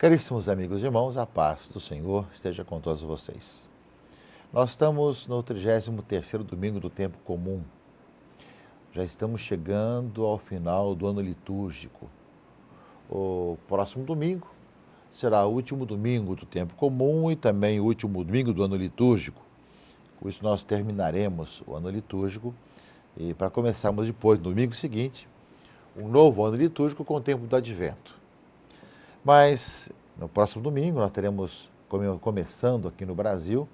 Caríssimos amigos e irmãos, a paz do Senhor esteja com todos vocês. Nós estamos no 33º domingo do tempo comum. Já estamos chegando ao final do ano litúrgico. O próximo domingo será o último domingo do tempo comum e também o último domingo do ano litúrgico. Com isso nós terminaremos o ano litúrgico e para começarmos depois, no domingo seguinte, um novo ano litúrgico com o tempo do Advento. Mas no próximo domingo nós teremos, começando aqui no Brasil,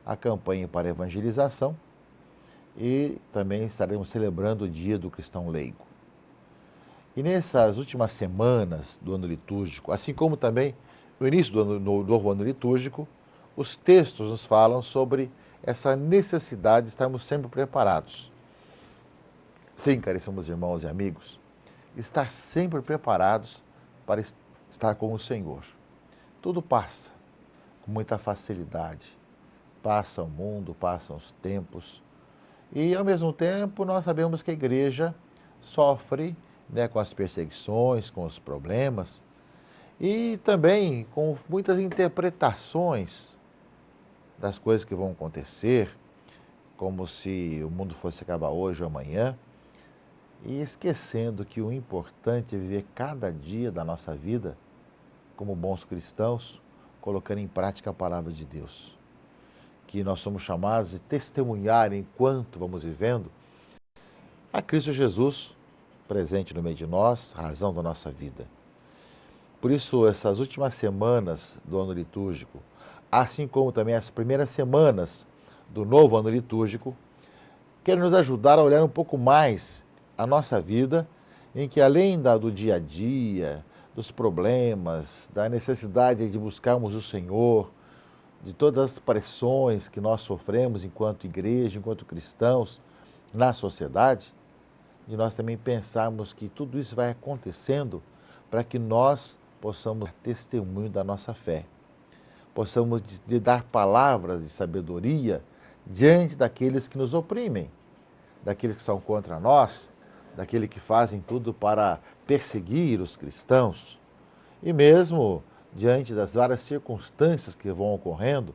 a campanha para evangelização e também estaremos celebrando o Dia do Cristão Leigo. E nessas últimas semanas do ano litúrgico, assim como também no início do novo ano litúrgico, os textos nos falam sobre essa necessidade de estarmos sempre preparados. Sim, caríssimos irmãos e amigos, estar sempre preparados para estar com o Senhor. Tudo passa com muita facilidade. Passa o mundo, passam os tempos. E, ao mesmo tempo, nós sabemos que a igreja sofre com as perseguições, com os problemas e também com muitas interpretações das coisas que vão acontecer, como se o mundo fosse acabar hoje ou amanhã, e esquecendo que o importante é viver cada dia da nossa vida como bons cristãos, colocando em prática a palavra de Deus. Que nós somos chamados de testemunhar enquanto vamos vivendo a Cristo Jesus presente no meio de nós, razão da nossa vida. Por isso, essas últimas semanas do ano litúrgico, assim como também as primeiras semanas do novo ano litúrgico, querem nos ajudar a olhar um pouco mais a nossa vida, em que além do dia a dia, dos problemas, da necessidade de buscarmos o Senhor, de todas as pressões que nós sofremos enquanto igreja, enquanto cristãos, na sociedade, de nós também pensarmos que tudo isso vai acontecendo para que nós possamos dar testemunho da nossa fé, possamos dar palavras de sabedoria diante daqueles que nos oprimem, daqueles que são contra nós, daqueles que fazem tudo para perseguir os cristãos, e mesmo diante das várias circunstâncias que vão ocorrendo,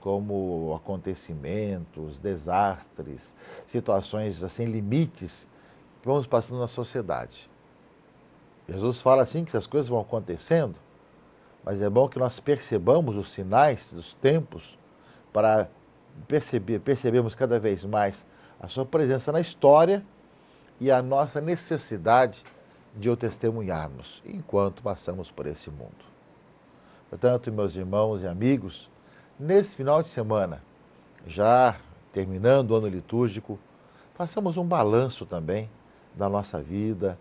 como acontecimentos, desastres, situações sem limites que vamos passando na sociedade. Jesus fala assim que essas coisas vão acontecendo, mas é bom que nós percebamos os sinais dos tempos para percebermos cada vez mais a sua presença na história e a nossa necessidade de o testemunharmos enquanto passamos por esse mundo. Portanto, meus irmãos e amigos, nesse final de semana, já terminando o ano litúrgico, façamos um balanço também da nossa vida,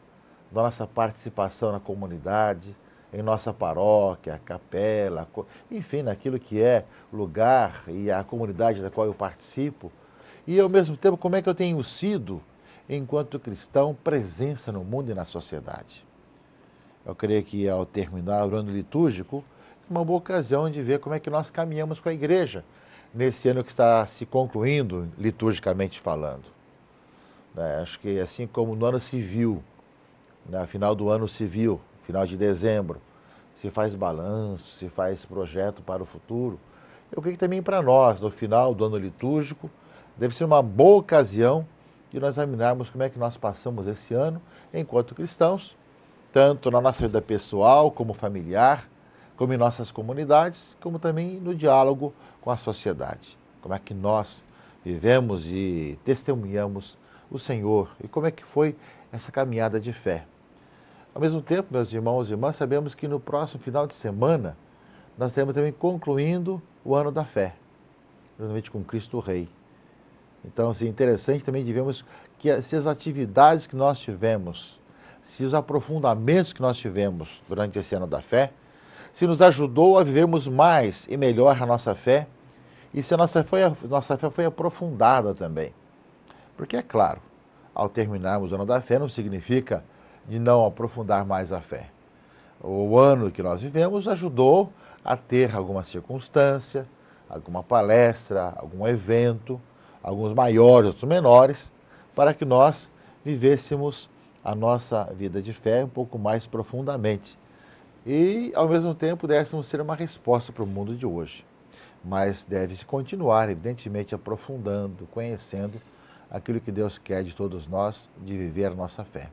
da nossa participação na comunidade, em nossa paróquia, capela, enfim, naquilo que é o lugar e a comunidade da qual eu participo, e ao mesmo tempo como é que eu tenho sido, enquanto cristão, presença no mundo e na sociedade. Eu creio que ao terminar o ano litúrgico, é uma boa ocasião de ver como é que nós caminhamos com a igreja, nesse ano que está se concluindo, liturgicamente falando. Acho que assim como no ano civil, no final do ano civil, final de dezembro, se faz balanço, se faz projeto para o futuro, eu creio que também para nós, no final do ano litúrgico, deve ser uma boa ocasião de nós examinarmos como é que nós passamos esse ano enquanto cristãos, tanto na nossa vida pessoal, como familiar, como em nossas comunidades, como também no diálogo com a sociedade. Como é que nós vivemos e testemunhamos o Senhor e como é que foi essa caminhada de fé. Ao mesmo tempo, meus irmãos e irmãs, sabemos que no próximo final de semana nós estaremos também concluindo o ano da fé, juntamente com Cristo Rei. Então, é interessante também de vermos que se as atividades que nós tivemos, se os aprofundamentos que nós tivemos durante esse ano da fé, se nos ajudou a vivermos mais e melhor a nossa fé, e se a nossa fé foi aprofundada também. Porque, é claro, ao terminarmos o ano da fé, não significa de não aprofundar mais a fé. O ano que nós vivemos ajudou a ter alguma circunstância, alguma palestra, algum evento, alguns maiores, outros menores, para que nós vivêssemos a nossa vida de fé um pouco mais profundamente, e, ao mesmo tempo, deve ser uma resposta para o mundo de hoje. Mas deve-se continuar, evidentemente, aprofundando, conhecendo aquilo que Deus quer de todos nós, de viver a nossa fé.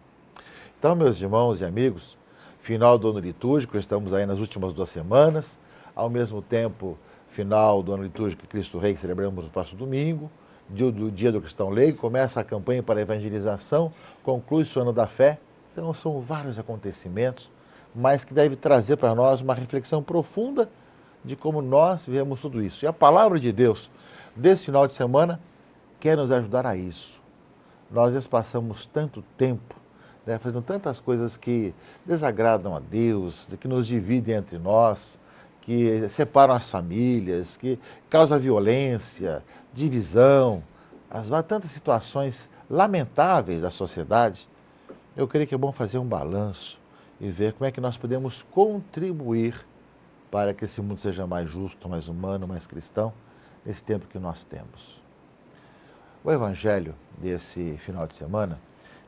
Então, meus irmãos e amigos, final do ano litúrgico, estamos aí nas últimas 2 semanas, ao mesmo tempo, final do ano litúrgico Cristo Rei, que celebramos no próximo domingo, do Dia do Cristão Leigo, começa a campanha para a evangelização, conclui-se o ano da fé. Então, são vários acontecimentos, mas que deve trazer para nós uma reflexão profunda de como nós vivemos tudo isso. E a palavra de Deus, desse final de semana, quer nos ajudar a isso. Nós passamos tanto tempo, né, fazendo tantas coisas que desagradam a Deus, que nos dividem entre nós, que separam as famílias, que causam violência, divisão, tantas situações lamentáveis da sociedade. Eu creio que é bom fazer um balanço e ver como é que nós podemos contribuir para que esse mundo seja mais justo, mais humano, mais cristão, nesse tempo que nós temos. O Evangelho desse final de semana,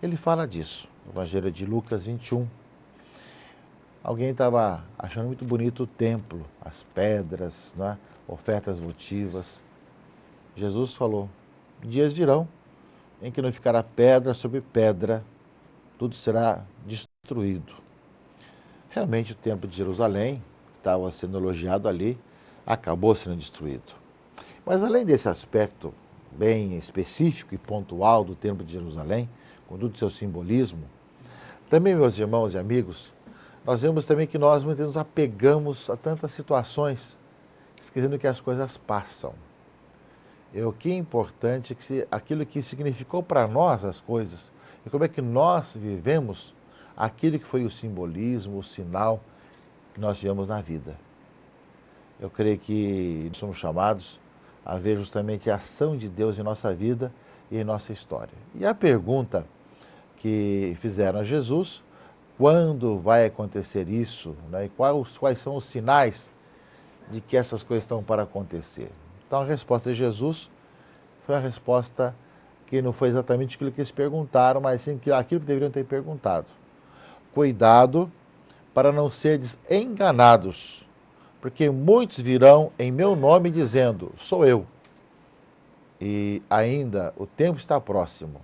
ele fala disso. O Evangelho de Lucas 21. Alguém estava achando muito bonito o templo, as pedras, né? Ofertas votivas. Jesus falou, dias virão em que não ficará pedra sobre pedra, tudo será destruído. Realmente o templo de Jerusalém, que estava sendo elogiado ali, acabou sendo destruído. Mas além desse aspecto bem específico e pontual do templo de Jerusalém, com todo o seu simbolismo, também, meus irmãos e amigos, nós vemos também que nós muitas vezes nos apegamos a tantas situações, esquecendo que as coisas passam. E o que é importante é que aquilo que significou para nós as coisas, e como é que nós vivemos aquilo que foi o simbolismo, o sinal que nós tivemos na vida. Eu creio que somos chamados a ver justamente a ação de Deus em nossa vida e em nossa história. E a pergunta que fizeram a Jesus, quando vai acontecer isso, né? E quais são os sinais de que essas coisas estão para acontecer? Então a resposta de Jesus foi a resposta que não foi exatamente aquilo que eles perguntaram, mas sim aquilo que deveriam ter perguntado. Cuidado para não seres enganados, porque muitos virão em meu nome dizendo, sou eu. E ainda o tempo está próximo.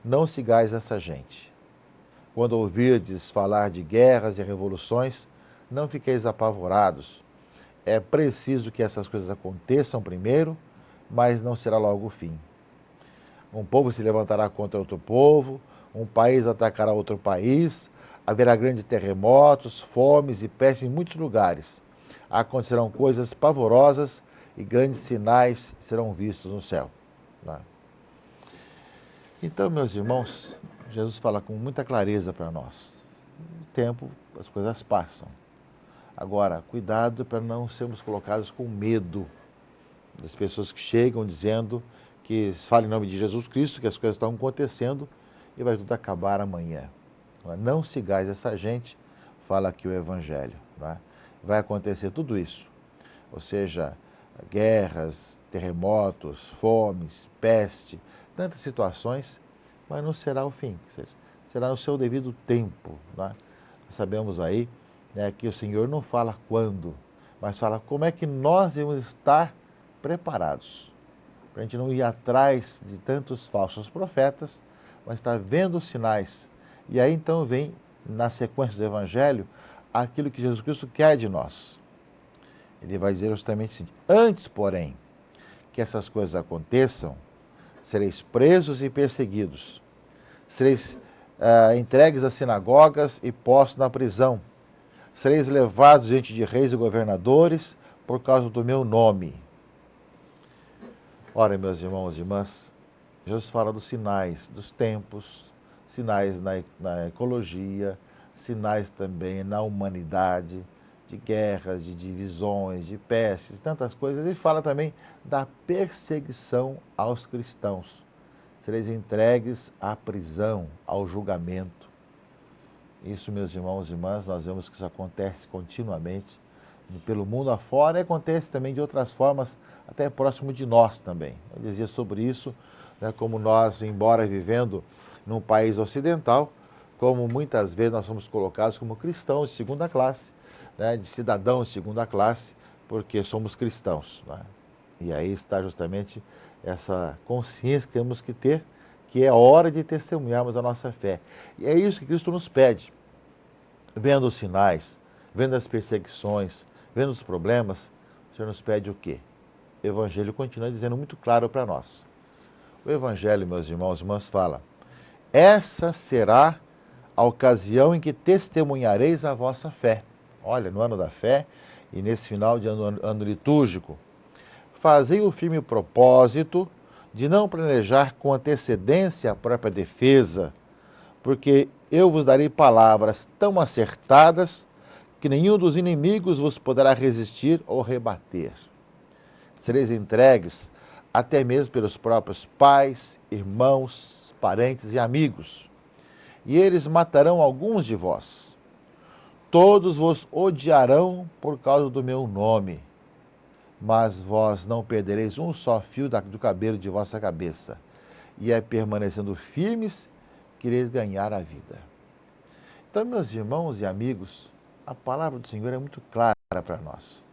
Não sigais essa gente. Quando ouvirdes falar de guerras e revoluções, não fiqueis apavorados. É preciso que essas coisas aconteçam primeiro, mas não será logo o fim. Um povo se levantará contra outro povo, um país atacará outro país, haverá grandes terremotos, fomes e pestes em muitos lugares. Acontecerão coisas pavorosas e grandes sinais serão vistos no céu. Então, meus irmãos, Jesus fala com muita clareza para nós. No tempo, as coisas passam. Agora, cuidado para não sermos colocados com medo das pessoas que chegam dizendo que falam em nome de Jesus Cristo, que as coisas estão acontecendo e vai tudo acabar amanhã. Não sigais essa gente, fala aqui o Evangelho. Vai acontecer tudo isso. Ou seja, guerras, terremotos, fomes, peste, tantas situações, mas não será o fim, será no seu devido tempo. Nós sabemos aí, né, que o Senhor não fala quando, mas fala como é que nós devemos estar preparados, para a gente não ir atrás de tantos falsos profetas, mas estar vendo os sinais. E aí então vem, na sequência do Evangelho, aquilo que Jesus Cristo quer de nós. Ele vai dizer justamente assim, antes, porém, que essas coisas aconteçam, sereis presos e perseguidos, sereis entregues às sinagogas e postos na prisão, sereis levados diante de reis e governadores por causa do meu nome. Ora, meus irmãos e irmãs, Jesus fala dos sinais dos tempos, sinais na ecologia, sinais também na humanidade, de guerras, de divisões, de pestes, tantas coisas. E fala também da perseguição aos cristãos. Sereis entregues à prisão, ao julgamento. Isso, meus irmãos e irmãs, nós vemos que isso acontece continuamente pelo mundo afora e acontece também de outras formas, até próximo de nós também. Eu dizia sobre isso, né, como nós, embora vivendo num país ocidental, como muitas vezes nós somos colocados como cristãos de segunda classe, né, de cidadãos de segunda classe, porque somos cristãos. Né? E aí está justamente essa consciência que temos que ter, que é a hora de testemunharmos a nossa fé. E é isso que Cristo nos pede. Vendo os sinais, vendo as perseguições, vendo os problemas, o Senhor nos pede o quê? O Evangelho continua dizendo muito claro para nós. O Evangelho, meus irmãos e irmãs, fala: essa será a ocasião em que testemunhareis a vossa fé. Olha, no ano da fé e nesse final de ano litúrgico, fazei o firme propósito de não planejar com antecedência a própria defesa, porque eu vos darei palavras tão acertadas que nenhum dos inimigos vos poderá resistir ou rebater. Sereis entregues até mesmo pelos próprios pais, irmãos, parentes e amigos, e eles matarão alguns de vós. Todos vos odiarão por causa do meu nome, mas vós não perdereis um só fio do cabelo de vossa cabeça, e é permanecendo firmes que ireis ganhar a vida. Então, meus irmãos e amigos, a palavra do Senhor é muito clara para nós.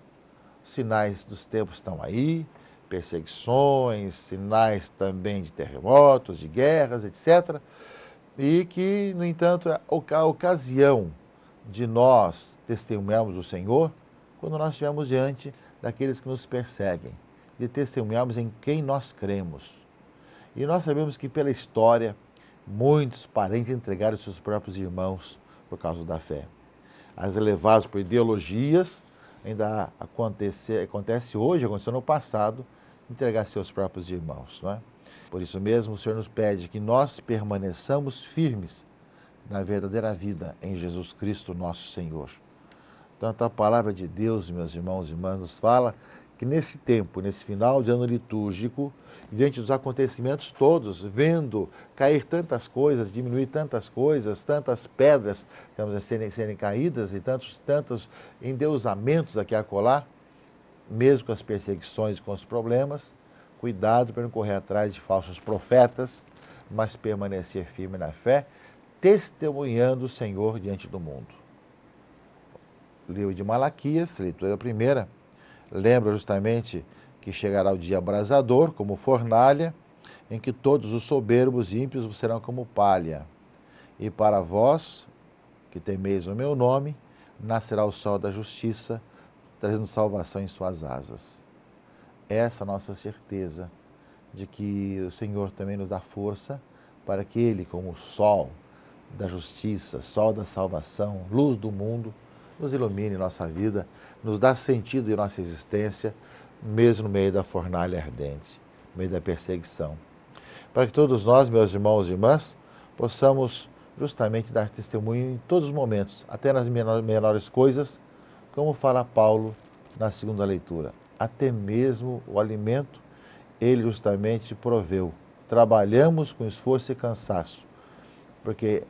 Os sinais dos tempos estão aí, perseguições, sinais também de terremotos, de guerras, etc. E que, no entanto, a ocasião de nós testemunharmos o Senhor quando nós estivermos diante daqueles que nos perseguem, de testemunharmos em quem nós cremos. E nós sabemos que pela história, muitos parentes entregaram seus próprios irmãos por causa da fé. As levados por ideologias, ainda acontece hoje, aconteceu no passado, entregar seus próprios irmãos. Não é? Por isso mesmo, o Senhor nos pede que nós permaneçamos firmes na verdadeira vida em Jesus Cristo, nosso Senhor. Tanto a palavra de Deus, meus irmãos e irmãs, nos fala que nesse tempo, nesse final de ano litúrgico, diante dos acontecimentos todos, vendo cair tantas coisas, diminuir tantas coisas, tantas pedras digamos, serem caídas e tantos endeusamentos aqui a acolá, mesmo com as perseguições e com os problemas, cuidado para não correr atrás de falsos profetas, mas permanecer firme na fé, testemunhando o Senhor diante do mundo. O livro de Malaquias, leitura primeira, lembra justamente que chegará o dia abrasador, como fornalha, em que todos os soberbos e ímpios serão como palha. E para vós, que temeis o meu nome, nascerá o sol da justiça, trazendo salvação em suas asas. Essa é a nossa certeza de que o Senhor também nos dá força para que Ele, como o sol da justiça, sol da salvação, luz do mundo, nos ilumine nossa vida, nos dá sentido em nossa existência, mesmo no meio da fornalha ardente, no meio da perseguição. Para que todos nós, meus irmãos e irmãs, possamos justamente dar testemunho em todos os momentos, até nas menores coisas, como fala Paulo na segunda leitura. Até mesmo o alimento, ele justamente proveu. Trabalhamos com esforço e cansaço, porque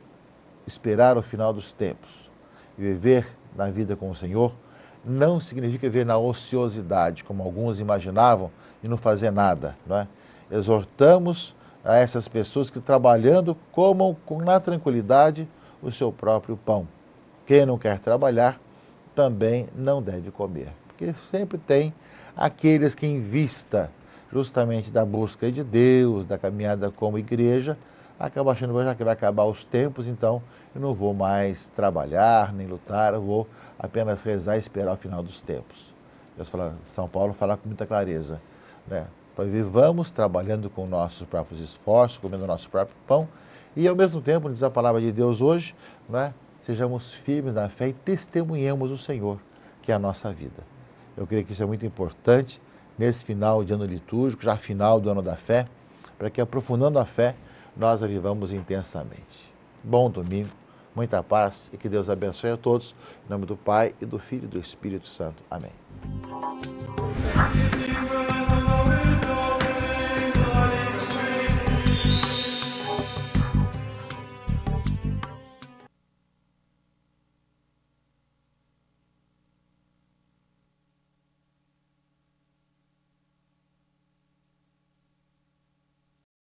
esperar o final dos tempos e viver na vida com o Senhor não significa viver na ociosidade, como alguns imaginavam, e não fazer nada. Não é? Exortamos a essas pessoas que trabalhando comam na tranquilidade o seu próprio pão. Quem não quer trabalhar também não deve comer, porque sempre tem aqueles que em vista justamente da busca de Deus, da caminhada como igreja, acaba achando, já que vai acabar os tempos, então eu não vou mais trabalhar, nem lutar, eu vou apenas rezar e esperar o final dos tempos. São Paulo fala com muita clareza, né? Vivamos trabalhando com nossos próprios esforços, comendo o nosso próprio pão, e ao mesmo tempo, diz a palavra de Deus hoje, né? Sejamos firmes na fé e testemunhemos o Senhor, que é a nossa vida. Eu creio que isso é muito importante nesse final de ano litúrgico, já final do ano da fé, para que aprofundando a fé, nós a vivamos intensamente. Bom domingo, muita paz e que Deus abençoe a todos. Em nome do Pai, e do Filho e do Espírito Santo. Amém.